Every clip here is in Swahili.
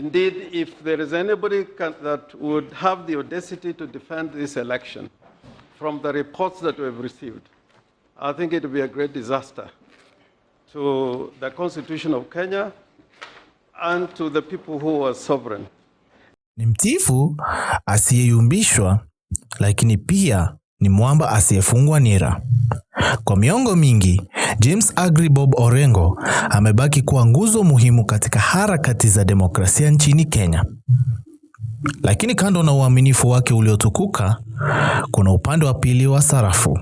Indeed, if there is anybody that would have the audacity to defend this election from the reports that we've received, I think it would be a great disaster to the Constitution of Kenya and to the people who are sovereign. Ni mtifu asiyeyumbishwa, lakini pia ni mwamba asiyefungwa nira. Kwa miongo mingi, James Aggrey Bob Orengo amebaki kuwa nguzo muhimu katika harakati za demokrasia nchini Kenya. Lakini kando na uaminifu wake uliotukuka, kuna upande wa pili wa sarafu.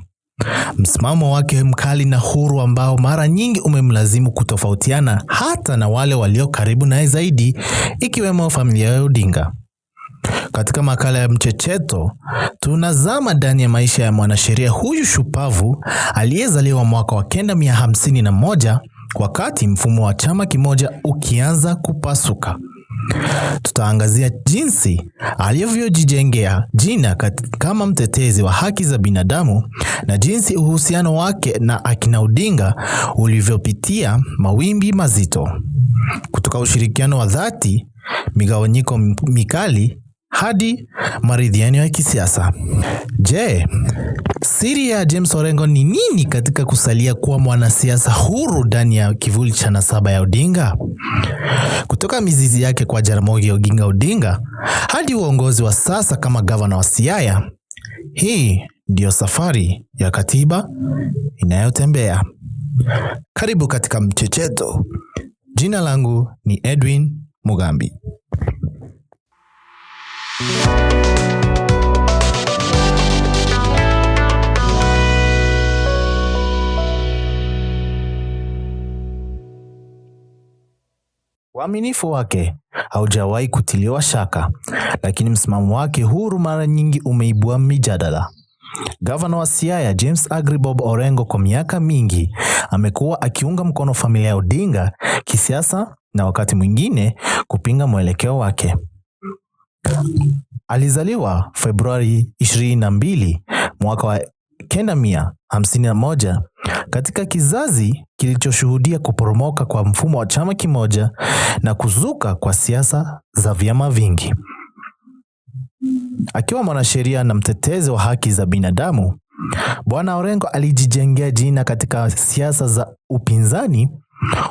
Msimamo wake mkali na huru ambao mara nyingi umemlazimu kutofautiana hata na wale walio karibu naye zaidi, ikiwemo familia ya Odinga. Katika makala ya Mchecheto, tunazama ndani ya maisha ya mwanasheria huyu shupavu aliyezaliwa mwaka wa 1951 wakati mfumo wa chama kimoja ukianza kupasuka. Tutaangazia jinsi alivyojijengea jina kama mtetezi wa haki za binadamu na jinsi uhusiano wake na akina Odinga ulivyopitia mawimbi mazito. Kutoka ushirikiano wa dhati, migawanyiko mikali, hadi maridhiano ya kisiasa. Je, siri ya James Orengo ni nini katika kusalia kuwa mwanasiasa huru ndani ya kivuli cha nasaba ya Odinga? Kutoka mizizi yake kwa Jaramogi Oginga Odinga hadi uongozi wa sasa kama gavana wa Siaya, hii ndio safari ya katiba inayotembea. Karibu katika Mchecheto. Jina langu ni Edwin Mugambi. Uaminifu wake haujawahi kutiliwa shaka, lakini msimamo wake huru mara nyingi umeibua mijadala. Gavana wa Siaya James Aggrey Bob Orengo kwa miaka mingi amekuwa akiunga mkono familia ya Odinga kisiasa na wakati mwingine kupinga mwelekeo wake. Alizaliwa Februari 22 mwaka wa 1951 katika kizazi kilichoshuhudia kuporomoka kwa mfumo wa chama kimoja na kuzuka kwa siasa za vyama vingi. Akiwa mwanasheria na mtetezi wa haki za binadamu, Bwana Orengo alijijengea jina katika siasa za upinzani,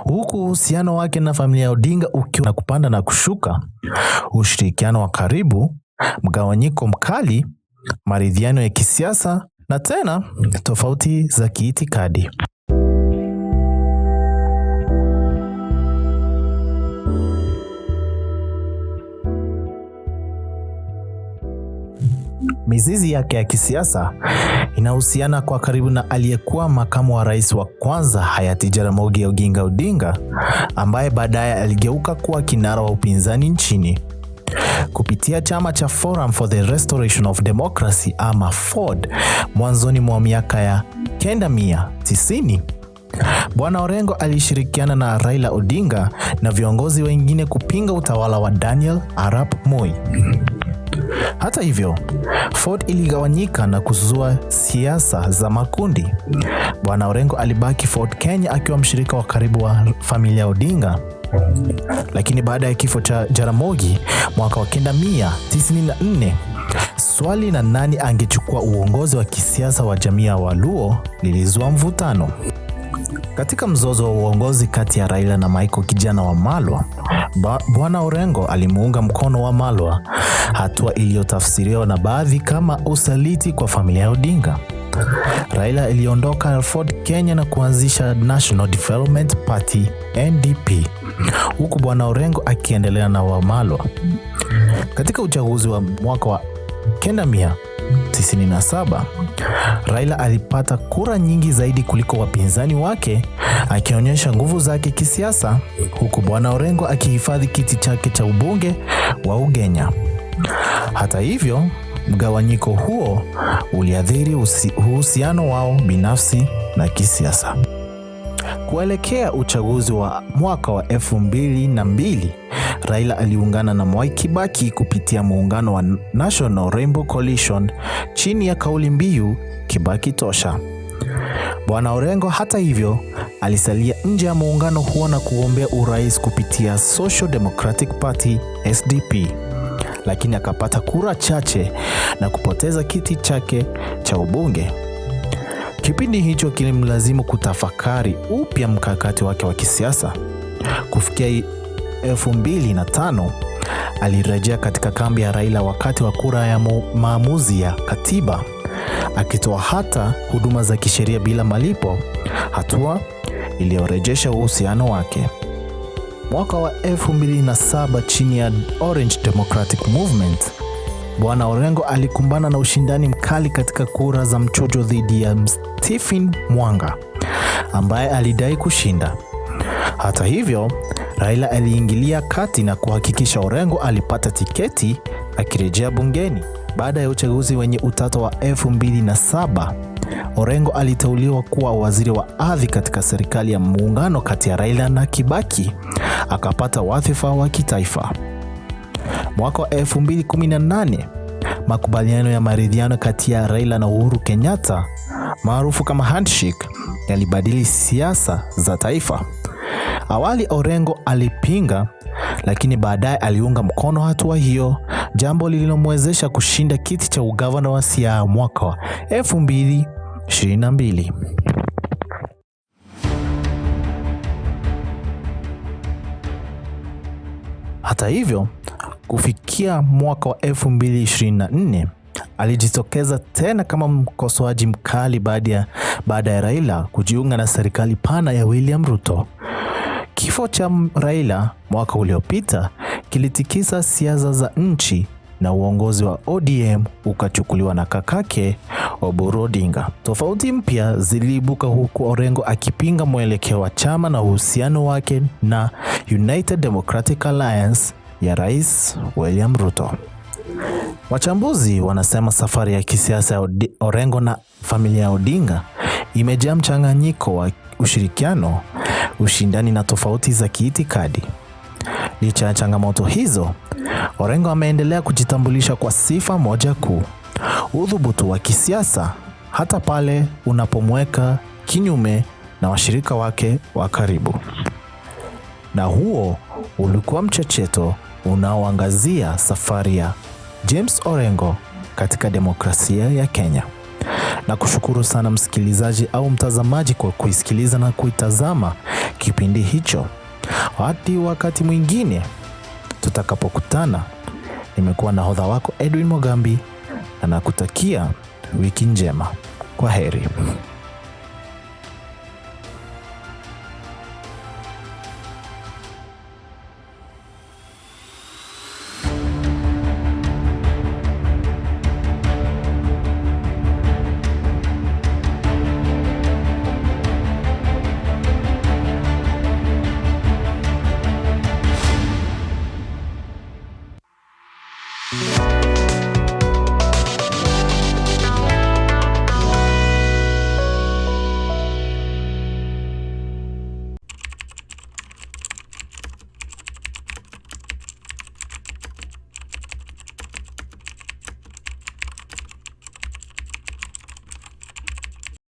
huku uhusiano wake na familia ya Odinga ukiwa na kupanda na kushuka, ushirikiano wa karibu, mgawanyiko mkali, maridhiano ya kisiasa na tena tofauti za kiitikadi. Mizizi yake ya kisiasa inahusiana kwa karibu na aliyekuwa makamu wa rais wa kwanza hayati Jaramogi Oginga Odinga, ambaye baadaye aligeuka kuwa kinara wa upinzani nchini. Kupitia chama cha Forum for the Restoration of Democracy ama FORD mwanzoni mwa miaka ya 1990, Bwana Orengo alishirikiana na Raila Odinga na viongozi wengine kupinga utawala wa Daniel Arap Moi. Hata hivyo, FORD iligawanyika na kuzua siasa za makundi. Bwana Orengo alibaki FORD Kenya akiwa mshirika wa karibu wa familia Odinga. Lakini baada ya kifo cha Jaramogi mwaka wa 1994, swali na nani angechukua uongozi wa kisiasa wa jamii ya Waluo lilizua mvutano. Katika mzozo wa uongozi kati ya Raila na Michael kijana wa Malwa, Bwana Orengo alimuunga mkono wa Malwa, hatua iliyotafsiriwa na baadhi kama usaliti kwa familia ya Odinga. Raila iliondoka FORD Kenya na kuanzisha National Development Party NDP, huku Bwana Orengo akiendelea na Wamalwa. Katika uchaguzi wa mwaka wa 1997, Raila alipata kura nyingi zaidi kuliko wapinzani wake, akionyesha nguvu zake kisiasa, huku Bwana Orengo akihifadhi kiti chake cha ubunge wa Ugenya. Hata hivyo, mgawanyiko huo uliathiri uhusiano wao binafsi na kisiasa. Kuelekea uchaguzi wa mwaka wa 2002, Raila aliungana na Mwai Kibaki kupitia muungano wa National Rainbow Coalition chini ya kauli mbiu Kibaki Tosha. Bwana Orengo hata hivyo alisalia nje ya muungano huo na kugombea urais kupitia Social Democratic Party SDP, lakini akapata kura chache na kupoteza kiti chake cha ubunge. Kipindi hicho kilimlazimu kutafakari upya mkakati wake wa kisiasa. Kufikia 2005 alirejea katika kambi ya Raila wakati wa kura ya maamuzi ya katiba, akitoa hata huduma za kisheria bila malipo, hatua iliyorejesha uhusiano wake. Mwaka wa 2007 chini ya Orange Democratic Movement, Bwana Orengo alikumbana na ushindani mkali katika kura za mchujo dhidi ya Stephen Mwanga ambaye alidai kushinda. Hata hivyo, Raila aliingilia kati na kuhakikisha Orengo alipata tiketi akirejea bungeni. Baada ya uchaguzi wenye utata wa 2007, Orengo aliteuliwa kuwa waziri wa ardhi katika serikali ya muungano kati ya Raila na Kibaki, akapata wadhifa wa kitaifa. Mwaka wa 2018, makubaliano ya maridhiano kati ya Raila na Uhuru Kenyatta, maarufu kama handshake, yalibadili siasa za taifa. Awali Orengo alipinga, lakini baadaye aliunga mkono hatua hiyo, jambo lililomwezesha kushinda kiti cha ugavana wa Siaya mwaka wa 2022. Hata hivyo, kufikia mwaka wa 2024, alijitokeza tena kama mkosoaji mkali baada ya Raila kujiunga na serikali pana ya William Ruto. Kifo cha Raila mwaka uliopita kilitikisa siasa za nchi na uongozi wa ODM ukachukuliwa na kakake Oburu Odinga. Tofauti mpya ziliibuka huku Orengo akipinga mwelekeo wa chama na uhusiano wake na United Democratic Alliance ya Rais William Ruto. Wachambuzi wanasema safari ya kisiasa ya Orengo na familia ya Odinga imejaa mchanganyiko wa ushirikiano, ushindani na tofauti za kiitikadi. Licha ya changamoto hizo, Orengo ameendelea kujitambulisha kwa sifa moja kuu: udhubutu wa kisiasa, hata pale unapomweka kinyume na washirika wake wa karibu. Na huo ulikuwa mchecheto unaoangazia safari ya James Orengo katika demokrasia ya Kenya. Na kushukuru sana msikilizaji au mtazamaji kwa kuisikiliza na kuitazama kipindi hicho. Hadi wakati mwingine tutakapokutana, nimekuwa nahodha wako Edwin Mogambi na nakutakia wiki njema. Kwa heri.